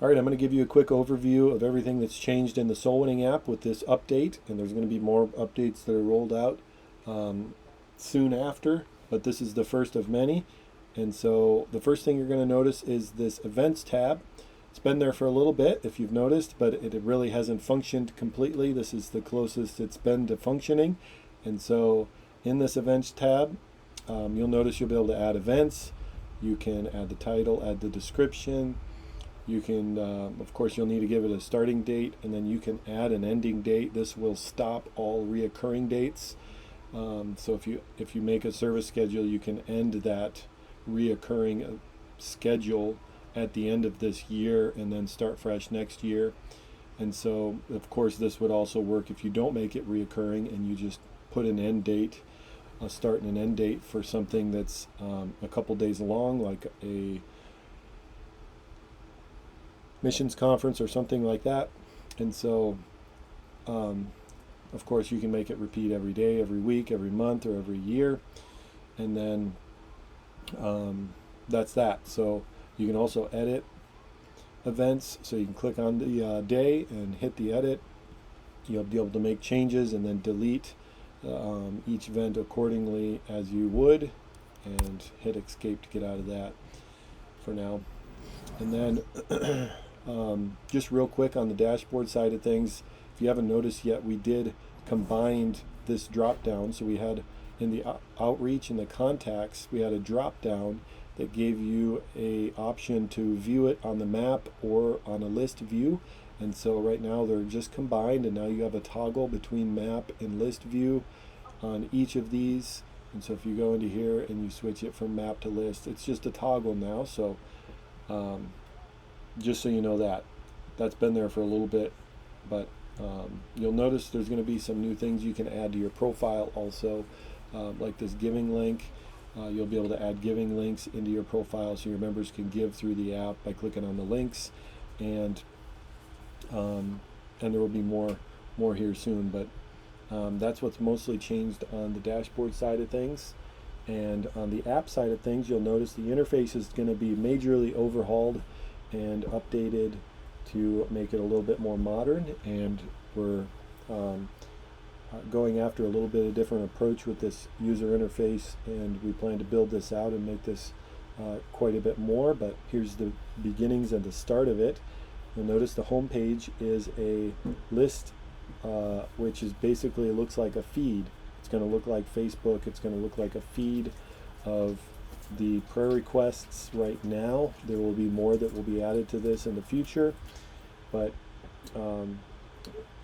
All right, I'm going to give you a quick overview of everything that's changed in the Soul Winning app with this update, and there's going to be more updates that are rolled out soon after, but this is the first of many. And so the first thing you're going to notice is this Events tab. It's been there for a little bit, if you've noticed, but it really hasn't functioned completely. This is the closest it's been to functioning. And so in this Events tab, you'll notice you'll be able to add events. You can add the title, add the description. You can, of course, you'll need to give it a starting date, and then you can add an ending date. This will stop all reoccurring dates. So if you make a service schedule, you can end that reoccurring schedule at the end of this year and then start fresh next year. And so, of course, this would also work if you don't make it reoccurring and you just put an end date, a start and an end date for something that's a couple days long, like a missions conference or something like that. And so of course you can make it repeat every day, every week, every month, or every year, and then that's that. So you can also edit events, so you can click on the day and hit the edit. You'll be able to make changes and then delete each event accordingly as you would, and hit escape to get out of that for now. And then just real quick on the dashboard side of things, if you haven't noticed yet, we did combine this drop down. So we had in the outreach and the contacts, we had a drop down that gave you a option to view it on the map or on a list view. And so right now they're just combined, and now you have a toggle between map and list view on each of these. And so if you go into here and you switch it from map to list, it's just a toggle now. So just so you know, that's been there for a little bit, but you'll notice there's going to be some new things you can add to your profile also, like this giving link. You'll be able to add giving links into your profile so your members can give through the app by clicking on the links, and there will be more here soon, but that's what's mostly changed on the dashboard side of things. And on the app side of things, you'll notice the interface is going to be majorly overhauled and updated to make it a little bit more modern, and we're going after a little bit of different approach with this user interface, and we plan to build this out and make this quite a bit more. But here's the beginnings and the start of it. You'll notice the home page is a list, which is basically, looks like a feed. It's going to look like Facebook. It's going to look like a feed of the prayer requests right now. There will be more that will be added to this in the future, but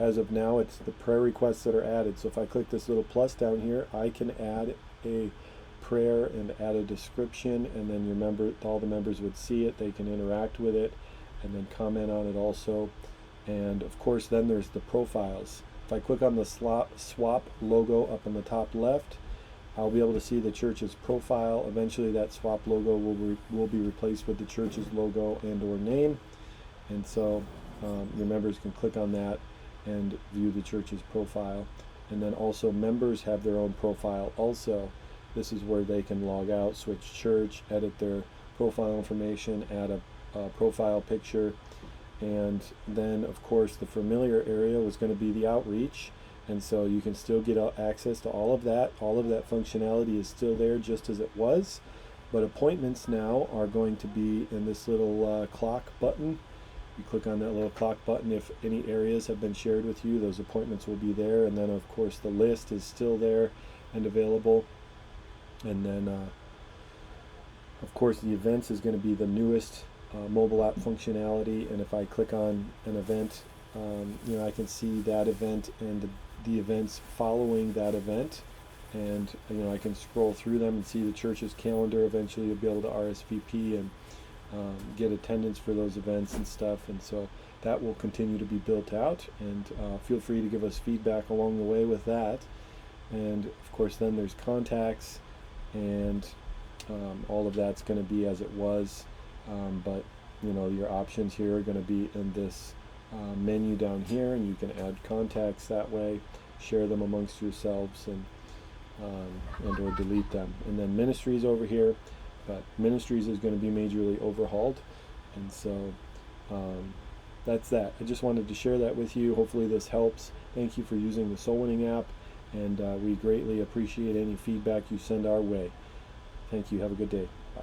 as of now, it's the prayer requests that are added. So if I click this little plus down here, I can add a prayer and add a description, and then all the members would see it. They can interact with it and then comment on it also. And of course, then there's the profiles. If I click on the swap logo up on the top left, I'll be able to see the church's profile. Eventually that swap logo will be replaced with the church's logo and or name. And so your members can click on that and view the church's profile. And then also members have their own profile also. This is where they can log out, switch church, edit their profile information, add a profile picture. And then of course the familiar area was going to be the outreach. And so you can still get access to all of that. All of that functionality is still there just as it was. But appointments now are going to be in this little clock button. You click on that little clock button. If any areas have been shared with you, those appointments will be there. And then of course the list is still there and available. And then of course the events is going to be the newest mobile app functionality. And if I click on an event, I can see that event and the events following that event, and I can scroll through them and see the church's calendar. Eventually you'll be able to RSVP and get attendance for those events and stuff, and so that will continue to be built out, and feel free to give us feedback along the way with that. And of course then there's contacts, and all of that's going to be as it was, but your options here are going to be in this menu down here, and you can add contacts that way, share them amongst yourselves, and or delete them. And then ministries over here, but ministries is going to be majorly overhauled, and so That's that. I just wanted to share that with you. Hopefully this helps. Thank you for using the Soul Winning app, and we greatly appreciate any feedback you send our way. Thank you. Have a good day. Bye.